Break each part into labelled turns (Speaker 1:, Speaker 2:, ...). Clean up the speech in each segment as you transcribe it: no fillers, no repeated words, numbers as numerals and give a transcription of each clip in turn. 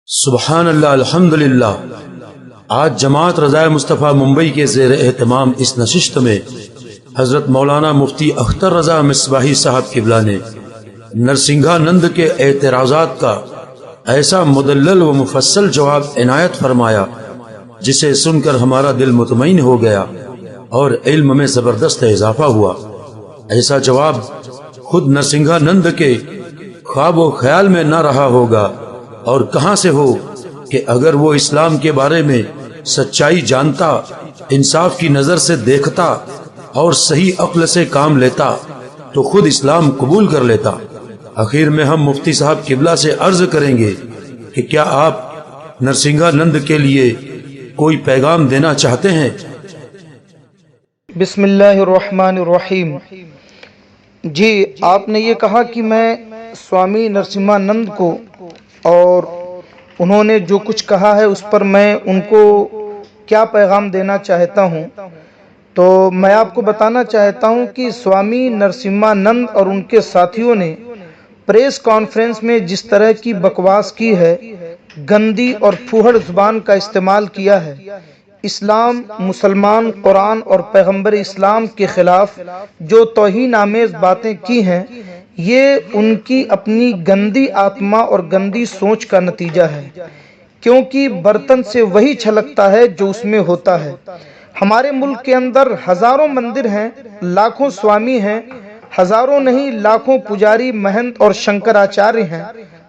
Speaker 1: سبحان اللہ الحمدللہ۔ آج جماعت رضائے مصطفیٰ ممبئی کے زیر اہتمام اس نشست میں حضرت مولانا مفتی اختر رضا مصباحی صاحب قبلہ نے نرسنگھا نند کے اعتراضات کا ایسا مدلل و مفصل جواب عنایت فرمایا جسے سن کر ہمارا دل مطمئن ہو گیا اور علم میں زبردست اضافہ ہوا۔ ایسا جواب خود نرسنگھا نند کے خواب و خیال میں نہ رہا ہوگا، اور کہاں سے ہو کہ اگر وہ اسلام کے بارے میں سچائی جانتا، انصاف کی نظر سے دیکھتا اور صحیح عقل سے کام لیتا تو خود اسلام قبول کر لیتا۔ آخر میں ہم مفتی صاحب قبلہ سے عرض کریں گے کہ کیا آپ نرسنگھا نند کے لیے کوئی پیغام دینا چاہتے ہیں؟
Speaker 2: بسم اللہ الرحمن الرحیم۔ جی، آپ نے یہ کہا کہ میں سوامی نرسمہا نند کو اور انہوں نے جو کچھ کہا ہے اس پر میں ان کو کیا پیغام دینا چاہتا ہوں، تو میں آپ کو بتانا چاہتا ہوں کہ سوامی نرسمہا نند اور ان کے ساتھیوں نے پریس کانفرنس میں جس طرح کی بکواس کی ہے، گندی اور پھوہڑ زبان کا استعمال کیا ہے، اسلام، مسلمان، قرآن اور پیغمبر اسلام کے خلاف جو توہین آمیز باتیں کی ہیں، یہ ان کی اپنی گندی آتما اور گندی سوچ کا نتیجہ ہے، کیونکہ برتن سے وہی چھلکتا ہے جو اس میں ہوتا ہے۔ ہمارے ملک کے اندر ہزاروں مندر ہیں، لاکھوں سوامی ہیں، ہزاروں نہیں لاکھوں پجاری، مہنت اور شنکراچاریہ ہیں،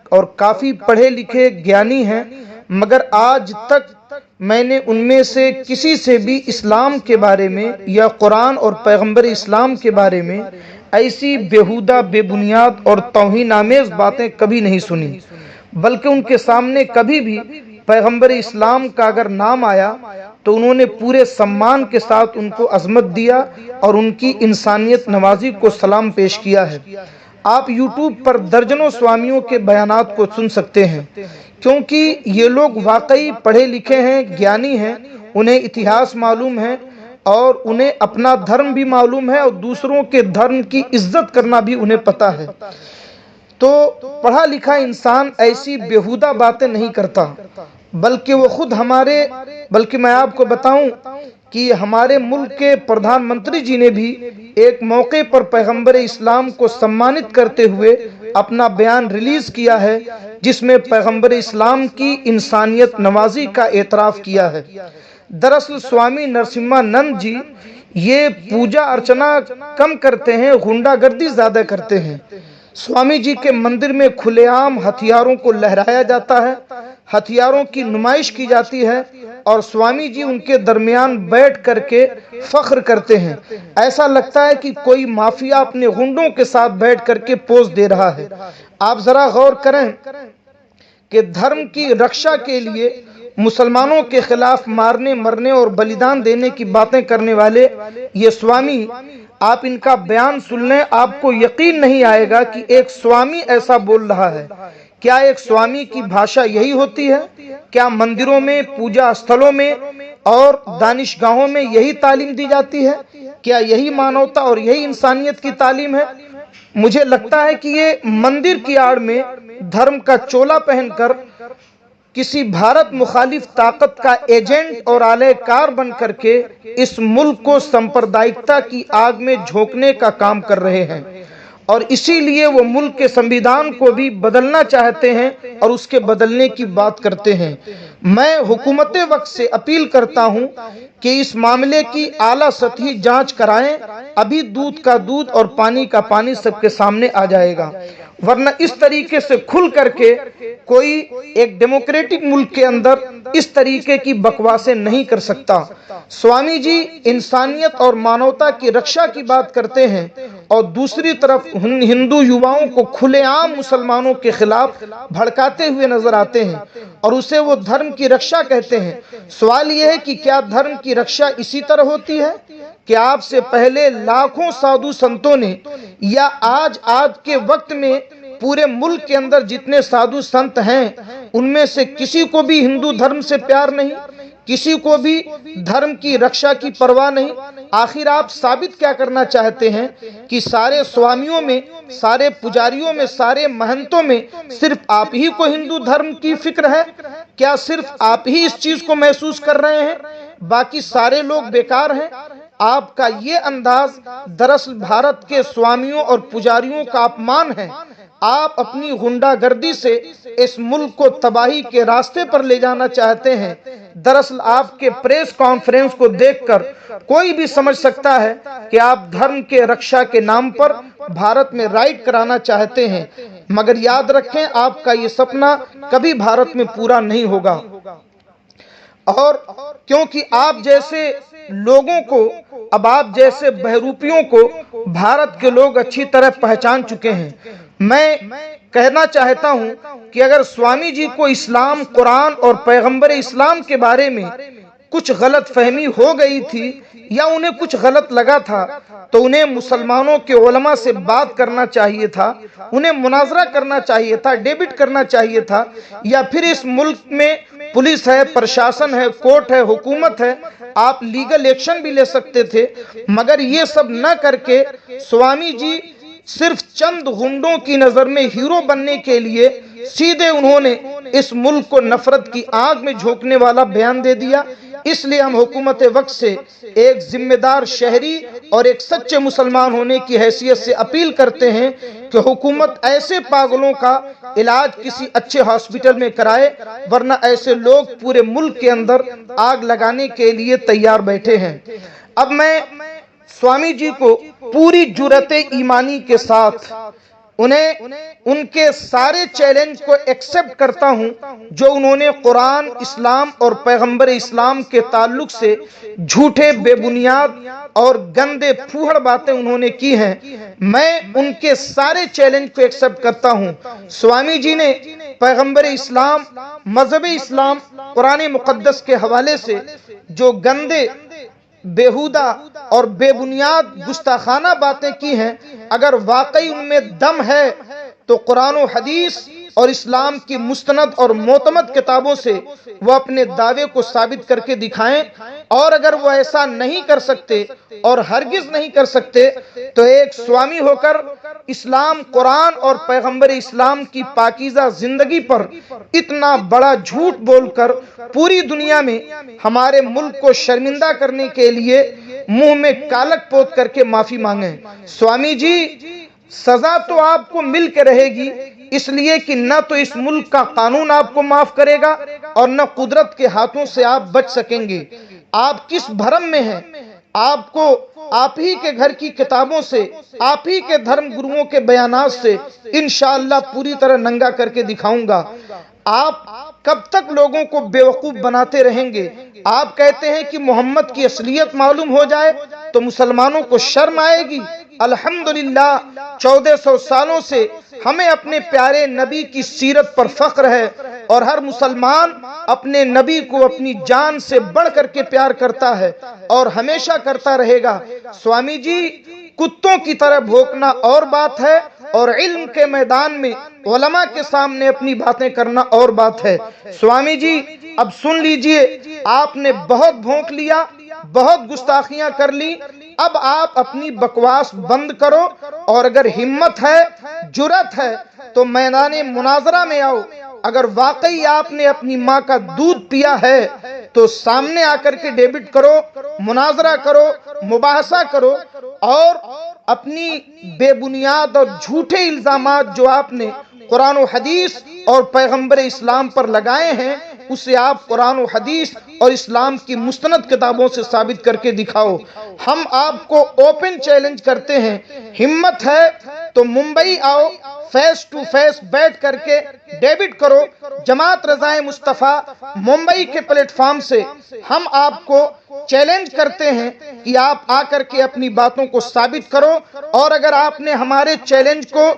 Speaker 2: اور کافی پڑھے لکھے گیانی ہیں، مگر آج تک میں نے ان میں سے کسی سے بھی اسلام کے بارے میں یا قرآن اور پیغمبر اسلام کے بارے میں ایسی بیہودہ، بے بنیاد اور توہین آمیز باتیں کبھی نہیں سنی، بلکہ ان کے سامنے کبھی بھی پیغمبر اسلام کا اگر نام آیا تو انہوں نے پورے سمان کے ساتھ ان کو عظمت دیا اور ان کی انسانیت نوازی کو سلام پیش کیا ہے۔ آپ یوٹیوب پر درجنوں سوامیوں کے بیانات کو سن سکتے ہیں، کیونکہ یہ لوگ واقعی پڑھے لکھے ہیں، گیانی ہیں، انہیں اتہاس معلوم ہے اور انہیں اپنا دھرم بھی معلوم ہے اور دوسروں کے دھرم کی عزت کرنا بھی انہیں پتا ہے۔ تو پڑھا لکھا انسان ایسی بیہودہ باتیں نہیں کرتا، بلکہ وہ خود بلکہ میں آپ کو بتاؤں کہ ہمارے ملک کے پردھان منتری جی نے بھی ایک موقع پر پیغمبر اسلام کو سمانت کرتے ہوئے اپنا بیان ریلیز کیا ہے، جس میں پیغمبر اسلام کی انسانیت نوازی کا اعتراف کیا ہے۔ دراصل سوامی نرسمہا نند جی یہ پوجا ارچنا کم کرتے ہیں، غنڈہ گردی زیادہ کرتے ہیں۔ سوامی جی کے مندر میں کھلے عام ہتھیاروں کو لہرایا جاتا ہے، ہتھیاروں کی نمائش کی جاتی ہے، اور سوامی جی ان کے درمیان بیٹھ کر کے فخر کرتے ہیں۔ ایسا لگتا ہے کہ کوئی مافیا اپنے غنڈوں کے ساتھ بیٹھ کر کے پوز دے رہا ہے۔ آپ ذرا غور کریں کہ دھرم کی رکشا کے لیے مسلمانوں کے خلاف مارنے، مرنے اور بلیدان دینے کی باتیں کرنے والے یہ سوامی، آپ ان کا بیان سن لیں، آپ کو یقین نہیں آئے گا کہ ایک سوامی ایسا بول رہا ہے۔ کیا ایک سوامی کی بھاشا یہی ہوتی ہے؟ کیا مندروں میں، پوجا استھلوں میں اور دانشگاہوں میں یہی تعلیم دی جاتی ہے؟ کیا یہی مانوتا اور یہی انسانیت کی تعلیم ہے؟ مجھے لگتا ہے کہ یہ مندر کی آڑ میں دھرم کا چولا پہن کر کسی بھارت مخالف طاقت کا ایجنٹ اور آلہ کار بن کر کے اس ملک کو سمپردائکتا کی آگ میں جھونکنے کا کام کر رہے ہیں، اور اسی لیے وہ ملک کے سنویدھان کو بھی بدلنا چاہتے ہیں اور اس کے بدلنے کی بات کرتے ہیں۔ میں حکومت وقت سے اپیل کرتا ہوں کہ اس معاملے کی اعلیٰ سطحی جانچ کرائیں، ابھی دودھ کا دودھ اور پانی کا پانی سب کے سامنے آ جائے گا، ورنہ اس طریقے سے کھل کر کے کوئی ایک ڈیموکریٹک ملک کے اندر اس طریقے کی بکواسیں نہیں کر سکتا۔ سوامی جی انسانیت اور مانوتا کی رکشا کی بات کرتے ہیں اور دوسری طرف ہندو یواؤں کو کھلے عام مسلمانوں کے خلاف بھڑکاتے ہوئے نظر آتے ہیں اور اسے وہ دھرم کی رکشا کہتے ہیں۔ سوال یہ ہے کہ کیا دھرم کی رکشا اسی طرح ہوتی ہے کہ آپ سے پہلے لاکھوں سادھو سنتوں نے، یا آج کے وقت میں پورے ملک کے اندر جتنے سادھو سنت ہیں ان میں سے کسی کو بھی ہندو دھرم سے پیار نہیں، کسی کو بھی دھرم کی رکشا کی پرواہ نہیں؟ آخر آپ ثابت کیا کرنا چاہتے ہیں کہ سارے سوامیوں میں، سارے پجاریوں میں، سارے مہنتوں میں صرف آپ ہی کو ہندو دھرم کی فکر ہے؟ کیا صرف آپ ہی اس چیز کو محسوس کر رہے ہیں، باقی سارے لوگ بیکار ہیں؟ آپ کا یہ انداز دراصل بھارت کے سوامیوں اور پجاریوں کا اپمان ہے۔ آپ اپنی غنڈہ گردی سے اس ملک کو تباہی کے راستے پر لے جانا چاہتے ہیں۔ دراصل آپ کے پریس کانفرنس کو دیکھ کر کوئی بھی سمجھ سکتا ہے کہ آپ دھرم کے رکشا کے نام پر بھارت میں رائٹ کرانا چاہتے ہیں، مگر یاد رکھیں آپ کا یہ سپنا کبھی بھارت میں پورا نہیں ہوگا۔ اور کیونکہ آپ جیسے لوگوں کو، اب آپ جیسے بہروپیوں کو بھارت کے لوگ اچھی طرح پہچان چکے ہیں۔ میں کہنا چاہتا ہوں کہ اگر سوامی جی کو اسلام، قرآن اور پیغمبر اسلام کے بارے میں کچھ غلط فہمی ہو گئی تھی یا انہیں کچھ غلط لگا تھا تو انہیں مسلمانوں کے علماء سے بات کرنا چاہیے تھا، انہیں مناظرہ کرنا چاہیے تھا، ڈیبیٹ کرنا چاہیے تھا، یا پھر اس ملک میں پولیس ہے، پرشاسن ہے، کورٹ ہے، حکومت ہے، آپ لیگل ایکشن بھی لے سکتے تھے۔ مگر یہ سب نہ کر کے سوامی جی صرف چند غنڈوں کی نظر میں ہیرو بننے کے لیے سیدھے انہوں نے اس ملک کو نفرت کی آگ میں جھونکنے والا بیان دے دیا۔ اس لیے ہم حکومت وقت سے ایک ذمہ دار شہری اور ایک سچے مسلمان ہونے کی حیثیت سے اپیل کرتے ہیں کہ حکومت ایسے پاگلوں کا علاج کسی اچھے ہاسپٹل میں کرائے، ورنہ ایسے لوگ پورے ملک کے اندر آگ لگانے کے لیے تیار بیٹھے ہیں۔ اب میں سوامی جی کو پوری جرأت ایمانی کے ساتھ ان کے سارے چیلنج کو ایکسپٹ کرتا ہوں جو انہوں نے قرآن، اسلام اور پیغمبر اسلام کے تعلق سے جھوٹے، بے بنیاد اور گندے پھوہڑ باتیں انہوں نے کی ہیں۔ میں ان کے سارے چیلنج کو ایکسپٹ کرتا ہوں۔ سوامی جی نے پیغمبر اسلام، مذہب اسلام، قرآن مقدس کے حوالے سے جو گندے، بیہودہ اور بے بنیاد گستاخانہ باتیں کی ہیں، اگر واقعی ان میں دم ہے تو قرآن و حدیث اور اسلام کی مستند اور معتمد کتابوں سے وہ اپنے دعوے کو ثابت کر کے دکھائیں، اور اگر وہ ایسا نہیں کر سکتے اور ہرگز نہیں کر سکتے تو ایک سوامی ہو کر اسلام، قرآن اور پیغمبر اسلام کی پاکیزہ زندگی پر اتنا بڑا جھوٹ بول کر پوری دنیا میں ہمارے ملک کو شرمندہ کرنے کے لیے منہ میں کالک پوت کر کے معافی مانگیں۔ سوامی جی، سزا تو آپ کو مل کے رہے گی، اس لیے کہ نہ تو اس ملک کا قانون آپ کو معاف کرے گا اور نہ قدرت کے ہاتھوں سے آپ بچ سکیں گے۔ آپ کس بھرم میں ہیں؟ آپ کو آپ ہی کے گھر کی کتابوں سے، آپ ہی کے دھرم گروؤں کے بیانات سے انشاءاللہ پوری طرح ننگا کر کے دکھاؤں گا۔ آپ کب تک لوگوں کو بیوقوف بناتے رہیں گے؟ آپ کہتے ہیں کہ محمد کی اصلیت معلوم ہو جائے تو مسلمانوں کو شرم آئے گی۔ الحمدللہ 1400 سالوں سے ہمیں اپنے پیارے نبی کی سیرت پر فخر ہے، اور ہر مسلمان اپنے نبی کو اپنی جان سے بڑھ کر کے پیار کرتا ہے اور ہمیشہ کرتا رہے گا۔ سوامی جی، کتوں کی طرح بھوکنا اور بات ہے، اور علم کے میدان میں علماء کے سامنے اپنی باتیں کرنا اور بات ہے۔ سوامی جی، اب سن لیجئے، آپ نے بہت بھونک لیا، بہت گستاخیاں کر لی، اب آپ اپنی بکواس بند کرو، اور اگر ہمت ہے، جرأت ہے تو میدان مناظرہ میں آؤ۔ اگر واقعی آپ نے اپنی ماں کا دودھ پیا ہے تو سامنے آ کر کے ڈیبٹ کرو، مناظرہ کرو، مباحثہ کرو، اور اپنی بے بنیاد اور جھوٹے الزامات جو آپ نے قرآن و حدیث اور پیغمبر اسلام پر لگائے ہیں اسے آپ قرآن و حدیث اور اسلام کی مستند کتابوں سے ثابت کر کے دکھاؤ۔ ہم آپ کو اوپن چیلنج کرتے ہیں، ہمت ہے تو ممبئی آؤ، فیس ٹو فیس بیٹھ کر کے ڈیبٹ کرو۔ جماعت رضائے مصطفیٰ ممبئی کے پلیٹ فارم سے ہم آپ کو چیلنج کرتے ہیں کہ آپ آ کر کے اپنی باتوں کو ثابت کرو، اور اگر آپ نے ہمارے چیلنج کو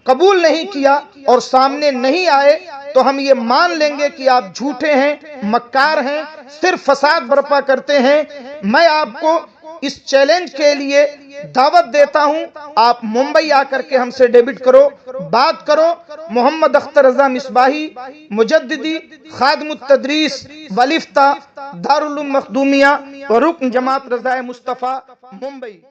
Speaker 2: قبول نہیں کیا اور سامنے نہیں آئے تو ہم یہ مان لیں گے کہ آپ جھوٹے ہیں، مکار ہیں، صرف فساد برپا کرتے ہیں۔ میں آپ کو اس چیلنج کے لیے دعوت دیتا ہوں، آپ ممبئی آ کر کے ہم سے ڈیبٹ کرو، بات کرو۔ محمد اختر رضا مصباحی، مجددی، خادم التدریس والافتاء، دارالعلوم مخدومیہ و رکن جماعت رضا مصطفیٰ، ممبئی۔